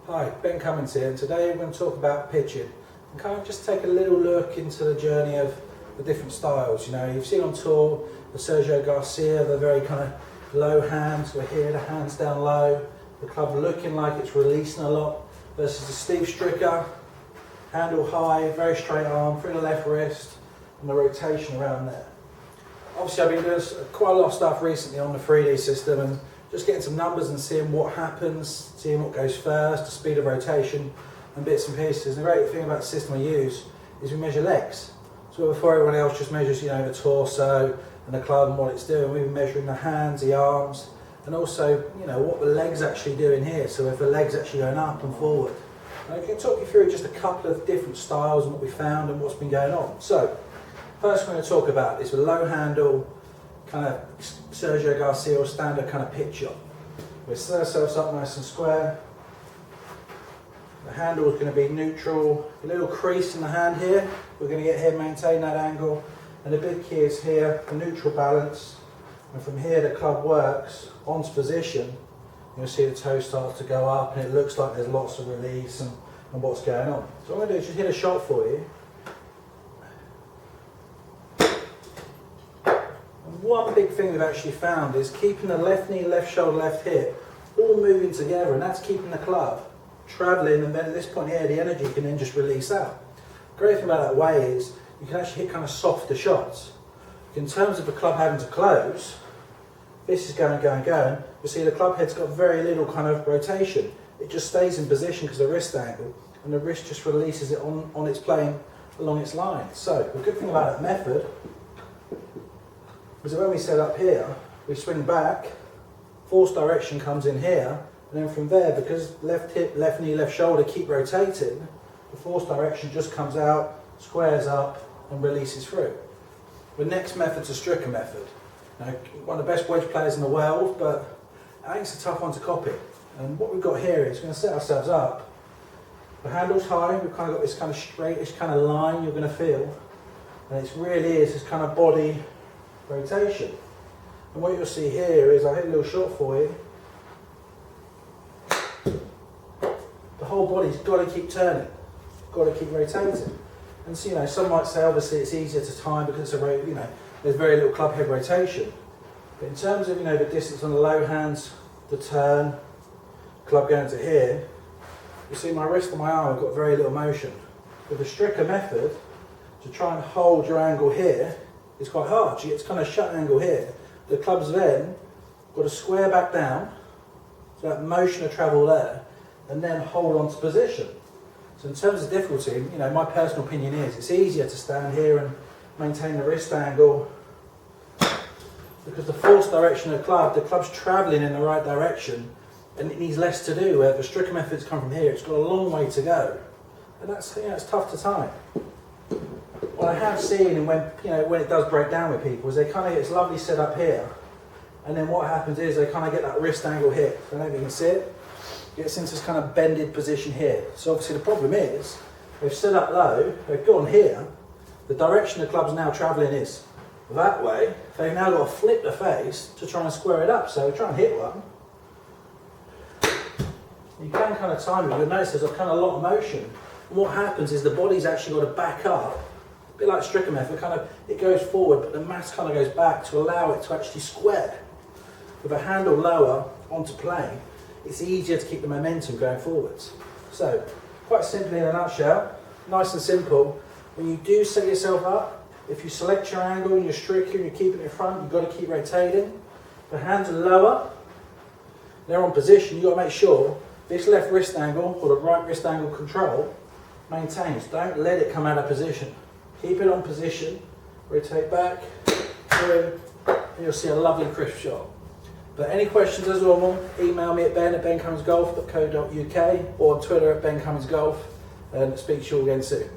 Hi, Ben Cummings here, and today we're going to talk about pitching and kind of just take a little look into the journey of the different styles. You know, you've seen on tour the Sergio Garcia, the very kind of low hands. We're here, the hands down low, the club looking like it's releasing a lot, versus the Steve Stricker, handle high, very straight arm, through the left wrist, and the rotation around there. Obviously, I've been doing quite a lot of stuff recently on the 3D system and just getting some numbers and seeing what happens, seeing what goes first, the speed of rotation and bits and pieces. And the great thing about the system we use is we measure legs. So before everyone else just measures, you know, the torso and the club and what it's doing, we've been measuring the hands, the arms, and also, you know, what the legs actually doing here. So if the legs actually going up and forward. And I can talk you through just a couple of different styles and what we found and what's been going on. So first we're going to talk about is a low handle, kind of Sergio Garcia or standard kind of pitch shot. We set ourselves up nice and square. The handle is going to be neutral, a little crease in the hand here. We're going to get here, maintain that angle. And the big key is here, the neutral balance. And from here the club works onto position. You'll see the toe starts to go up and it looks like there's lots of release and what's going on. So what I'm going to do is just hit a shot for you. One big thing we've actually found is keeping the left knee, left shoulder, left hip all moving together, and that's keeping the club travelling, and then at this point here the energy can then just release out. The great thing about that way is you can actually hit kind of softer shots. In terms of the club having to close, this is going, you see the club head's got very little kind of rotation. It just stays in position because of the wrist angle, and the wrist just releases it on its plane along its line. So the good thing about that method is that when we set up here, we swing back, force direction comes in here, and then from there, because left hip, left knee, left shoulder keep rotating, the force direction just comes out, squares up, and releases through. The next method's a Stricker method. Now, one of the best wedge players in the world, but I think it's a tough one to copy. And what we've got here is we're going to set ourselves up. The handle's high, we've kind of got this kind of straightish kind of line you're going to feel, and it really is this kind of body rotation. And what you'll see here is, I'll hit a little shot for you. The whole body's got to keep turning, got to keep rotating. And so, you know, some might say obviously it's easier to time because it's a, you know, there's very little club head rotation. But in terms of, you know, the distance on the low hands, the turn, club going to here, you see my wrist and my arm have got very little motion. With the Stricker method, to try and hold your angle here, it's quite hard. You get this kind of shut angle here. The club's then got to square back down, so that motion of travel there, and then hold on to position. So in terms of difficulty, you know, my personal opinion is it's easier to stand here and maintain the wrist angle because the force direction of the club's travelling in the right direction and it needs less to do. Where the Stricker method's come from here, it's got a long way to go. And that's, you know, it's tough to time. What I have seen, and when, you know, when it does break down with people, is they kind of get this lovely setup here, and then what happens is they kind of get that wrist angle here. I don't know if you can see it. Gets into this kind of bended position here. So obviously the problem is they've set up low, they've gone here. The direction the club's now travelling is that way. They've now got to flip the face to try and square it up. So try and hit one. You can kind of time it. You'll notice there's a kind of lot of motion. And what happens is the body's actually got to back up. A bit like Stricker method, kind of, it goes forward, but the mass kind of goes back to allow it to actually square. With a handle lower onto plane, it's easier to keep the momentum going forwards. So, quite simply in a nutshell, nice and simple, when you do set yourself up, if you select your angle and you're stricker and you're keeping it in front, you've got to keep rotating. The hands are lower, they're on position, you've got to make sure this left wrist angle or the right wrist angle control maintains. Don't let it come out of position. Keep it on position, rotate back, through, and you'll see a lovely crisp shot. But any questions as normal, email me at ben@bencummingsgolf.co.uk or on Twitter at bencummingsgolf, and speak to you all again soon.